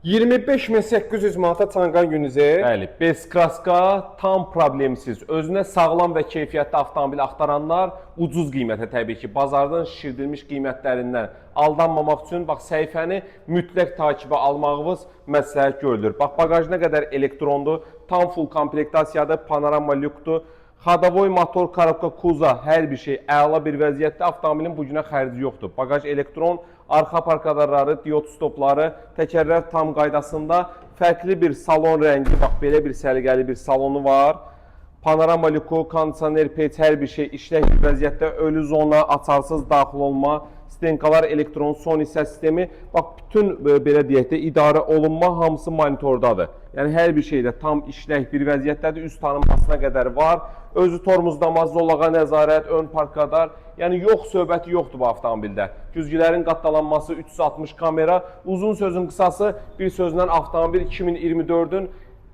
25.800 manata Çanqan Unize. Bəli, Bezkraska tam problemsiz. Özünə sağlam və keyfiyyətli avtomobil axtaranlar ucuz qiymətə təbii ki, bazardan şişirdilmiş qiymətlərindən aldanmamaq üçün bax səhifəni mütləq takibə almağınız məsləhət görülür. Bax bagaj nə qədər elektrondur, tam full komplektasiyadır, panorama lyukdur. Xadavoy motor, korobka, kuza, hər bir şey əla bir vəziyyətdə. Avtomobilin bu günə xərci yoxdur. Bagaj elektron, arxa park radarları, diod stopları, təkərlər tam qaydasında. Fərqli bir salon rəngi, bax belə bir səliqəli bir salonu var. Panorama lyuku, kondisioner, pec, hər bir şey işlək bir vəziyyətdə. Ölü zona, açarsız daxil olma, stenkalar, elektron, son hissə sistemi. Bax, bütün belə deyək də idarə olunma hamısı monitordadır. Yəni, hər bir şeydə tam işlək bir vəziyyətdədir. Üst tanınmasına qədər var. Özü tormuzlama, zolağa nəzarət, ön park radar. Yəni, yox söhbəti yoxdur bu avtomobildə. Güzgülərin qatdalanması, 360 kamera. Uzun sözün qısası, bir sözlə avtomobil 2024-ün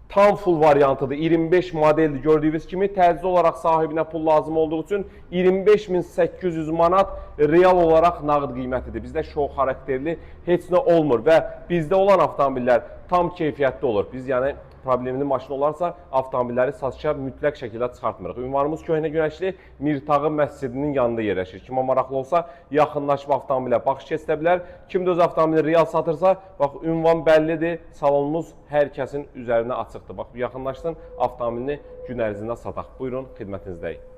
tam full variantıdır. 25 modeldir gördüyünüz kimi. Təcili olaraq sahibinə pul lazım olduğu üçün 25.800 manat real olaraq nağd qiymətidir. Bizdə şou xarakterli heç nə olmur və bizdə olan avtomobillər tam keyfiyyətli olur. Biz yəni problemli maşın olarsa avtomobilləri satışa mütləq şəkildə çıxartmırıq. Ünvanımız Köhnə Günəşli Mirtağı məscidinin yanında yerləşir. Kimə maraqlı olsa yaxınlaşıb avtomobilə baxış keçirə bilər. Kim də öz avtomobili real satırsa, bax ünvan bəllidir. Salonumuz hər kəsin üzərinə açıqdır. Bax yaxınlaşsın, avtomobilini gün ərzində sataq. Buyurun, xidmətinizdəyik.